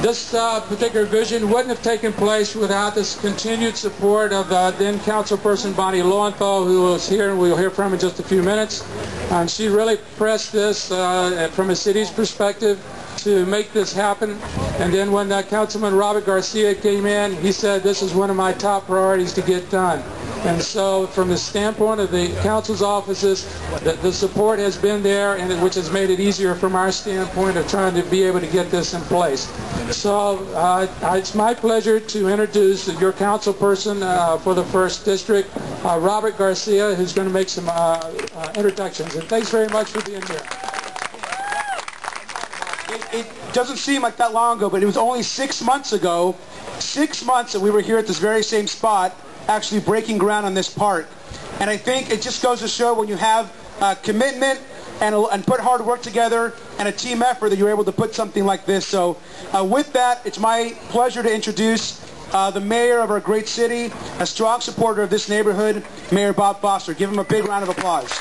This particular vision wouldn't have taken place without this continued support of then Councilperson Bonnie Lowenthal, who is here and we'll hear from in just a few minutes. She really pressed this from a city's perspective to make this happen. And then when Councilman Robert Garcia came in, he said, this is one of my top priorities to get done. And so from the standpoint of the council's offices, the support has been there, and which has made it easier from our standpoint of trying to be able to get this in place. So it's my pleasure to introduce your council person for the 1st District, Robert Garcia, who's going to make some introductions. And thanks very much for being here. It doesn't seem like that long ago, but it was only 6 months ago, 6 months that we were here at this very same spot, actually breaking ground on this park. And I think it just goes to show when you have commitment and put hard work together and a team effort that you're able to put something like this. So with that, it's my pleasure to introduce the mayor of our great city, a strong supporter of this neighborhood, Mayor Bob Foster. Give him a big round of applause.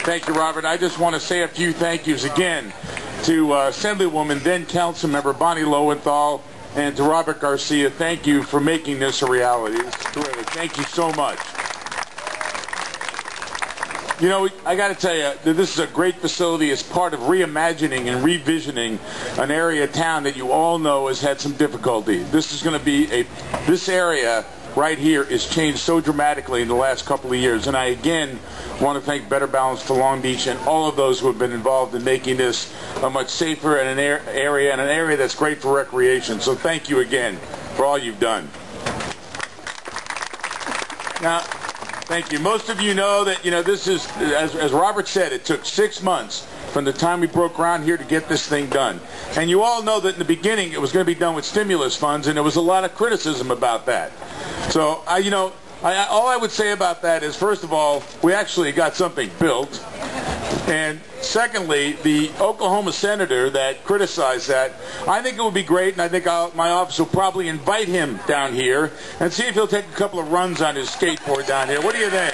Thank you, Robert. I just want to say a few thank yous again to Assemblywoman, then Councilmember Bonnie Lowenthal, and to Robert Garcia. Thank you for making this a reality. It's terrific. Thank you so much. You know, I got to tell you that this is a great facility. It's part of reimagining and revisioning an area of town that you all know has had some difficulty. This is going to be this area right here is changed so dramatically in the last couple of years. And I again want to thank Better Balance for Long Beach and all of those who have been involved in making this a much safer and area and an area that's great for recreation. So thank you again for all you've done. Now, thank you. Most of you know that, this is, as Robert said, it took 6 months from the time we broke ground here to get this thing done. And you all know that in the beginning it was going to be done with stimulus funds, and there was a lot of criticism about that. So, all I would say about that is, first of all, we actually got something built. And secondly, the Oklahoma senator that criticized that, I think it would be great, and I think my office will probably invite him down here and see if he'll take a couple of runs on his skateboard down here. What do you think?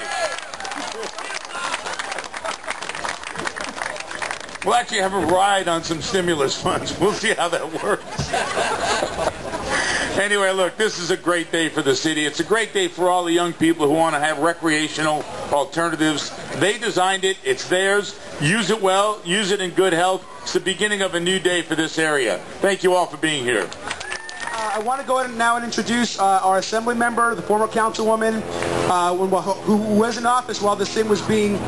We'll actually have a ride on some stimulus funds. We'll see how that works. Anyway, look, this is a great day for the city. It's a great day for all the young people who want to have recreational alternatives. They designed it. It's theirs. Use it well. Use it in good health. It's the beginning of a new day for this area. Thank you all for being here. I want to go ahead now and introduce our assembly member, the former councilwoman who was in office while this thing was being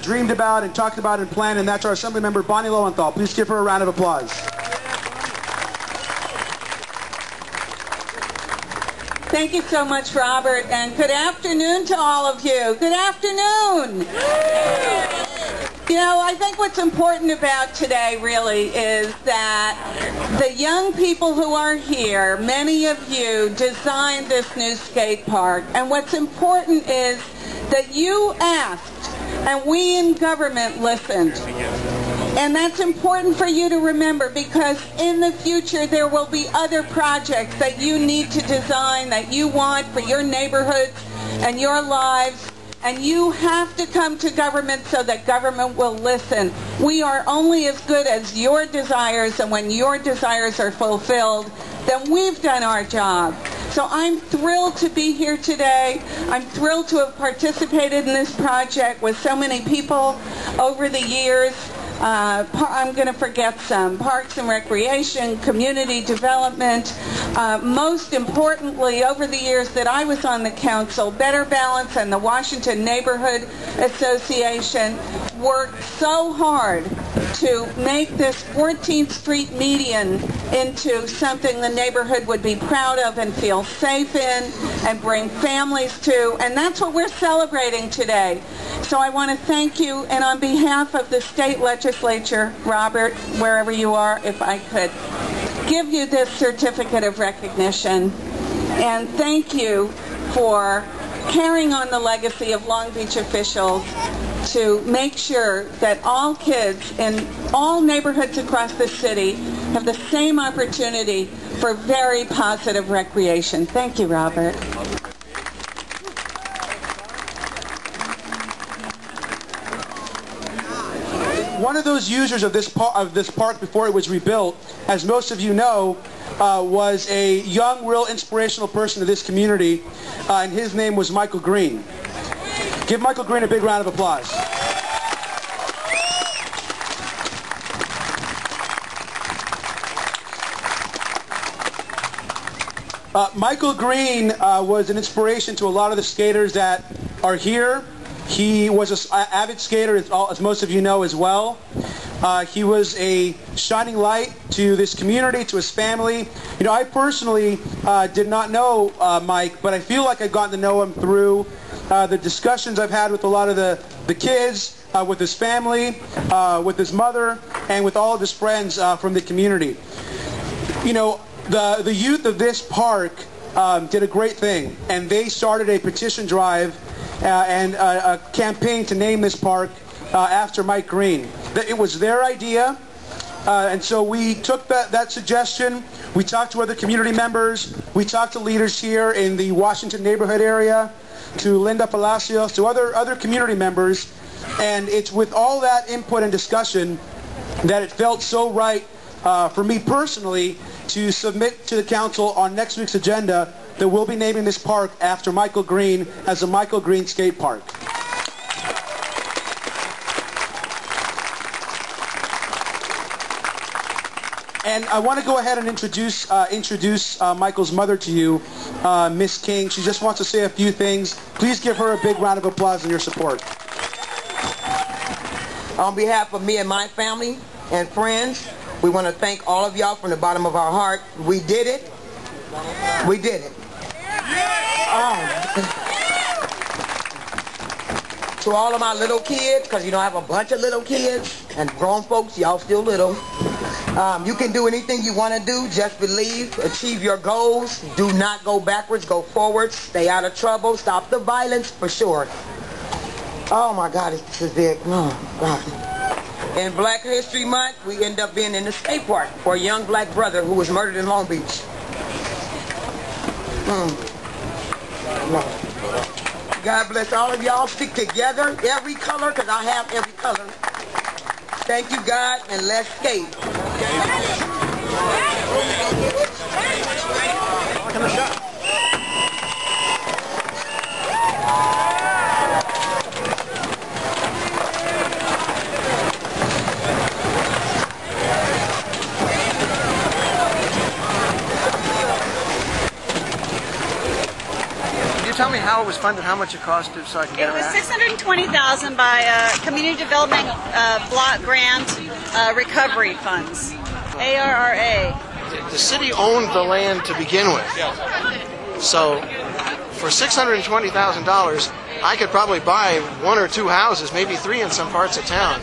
dreamed about and talked about and planned, and that's our assembly member, Bonnie Lowenthal. Please give her a round of applause. Thank you so much, Robert, and good afternoon to all of you. Good afternoon. I think what's important about today really is that the young people who are here, many of you designed this new skate park, and what's important is that you asked and we in government listened. And that's important for you to remember, because in the future there will be other projects that you need to design, that you want for your neighborhoods and your lives. And you have to come to government so that government will listen. We are only as good as your desires, and when your desires are fulfilled, then we've done our job. So I'm thrilled to be here today. I'm thrilled to have participated in this project with so many people over the years. I'm going to forget some. Parks and Recreation, Community Development. Most importantly, over the years that I was on the council, Better Balance and the Washington Neighborhood Association worked so hard to make this 14th Street median into something the neighborhood would be proud of and feel safe in and bring families to, and that's what we're celebrating today. So I want to thank you, and on behalf of the state legislature, Robert, wherever you are, if I could give you this certificate of recognition, and thank you for carrying on the legacy of Long Beach officials to make sure that all kids in all neighborhoods across the city have the same opportunity for very positive recreation. Thank you, Robert. one of those users of this park before it was rebuilt, as most of you know, was a young, real inspirational person to this community, and his name was Michael Green. Give Michael Green a big round of applause. Michael Green was an inspiration to a lot of the skaters that are here. He was an avid skater, as most of you know as well. He was a shining light to this community, to his family. You know, I personally did not know Mike, but I feel like I've gotten to know him through the discussions I've had with a lot of the kids, with his family, with his mother, and with all of his friends from the community. You know, the youth of this park did a great thing, and they started a petition drive and a campaign to name this park after Mike Green. It was their idea, and so we took that suggestion. We talked to other community members. We talked to leaders here in the Washington neighborhood area, to Linda Palacios, to other community members, and it's with all that input and discussion that it felt so right for me personally to submit to the council on next week's agenda that we'll be naming this park after Michael Green as a Michael Green skate park. And I want to go ahead and introduce Michael's mother to you, Miss King. She just wants to say a few things. Please give her a big round of applause and your support. On behalf of me and my family and friends, we want to thank all of y'all from the bottom of our heart. We did it. We did it. To all of my little kids, because you know I have a bunch of little kids and grown folks, y'all still little. You can do anything you want to do. Just believe. Achieve your goals. Do not go backwards. Go forward. Stay out of trouble. Stop the violence for sure. Oh my God, this is big. Oh God. In Black History Month, we end up being in the skate park for a young black brother who was murdered in Long Beach. God bless all of y'all. Stick together, every color, because I have every color. Thank you, God, and let's skate. Tell me how it was funded, how much it costed, so I can get it. It was $620,000 by Community Development Block Grant Recovery Funds, ARRA. The city owned the land to begin with. So for $620,000, I could probably buy 1 or 2 houses, maybe 3 in some parts of town.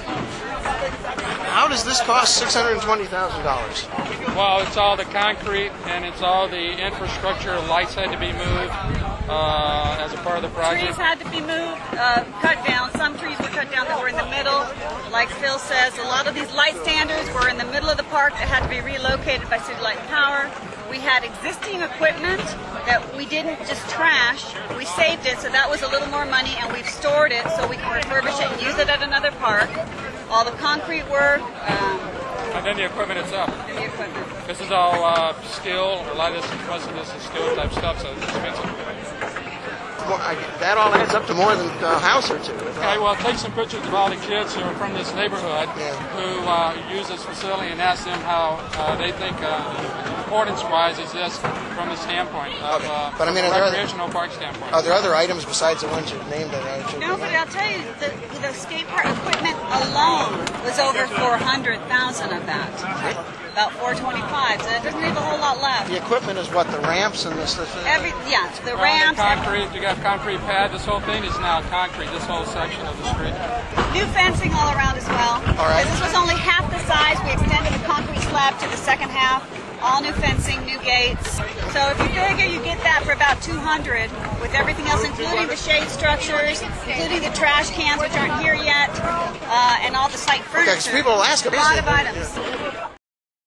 How does this cost $620,000? Well, it's all the concrete and it's all the infrastructure. Lights had to be moved as a part of the project. Trees had to be moved, cut down. Some trees were cut down that were in the middle. Like Phil says, a lot of these light standards were in the middle of the park that had to be relocated by City Light and Power. We had existing equipment that we didn't just trash. We saved it, so that was a little more money, and we've stored it so we can refurbish it and use it at another park. All the concrete work. And then the equipment itself. And the equipment. This is all steel. A lot of this, most of this is steel type stuff, so it's expensive. That all adds up to more than a house or two. Okay, well, take some pictures of all the kids who are from this neighborhood who use this facility and ask them how they think importance-wise is this from the standpoint of but I mean, recreational park standpoint. Are there other items besides the ones you've named that No, but I'll tell you, the skate park equipment alone was over $400,000 of that. About $425,000, so it doesn't leave a whole lot left. The equipment is what, the ramps and the stuff? The ramps. The concrete, you got concrete pad. This whole thing is now concrete, this whole section of the street. New fencing all around as well. All right. This was only half the size. We extended the concrete slab to the second half. All new fencing, new gates. So if you figure you get that for about $200 with everything else, including the shade structures, including the trash cans, which aren't here yet, and all the site furniture. Okay, so people will ask a lot of items.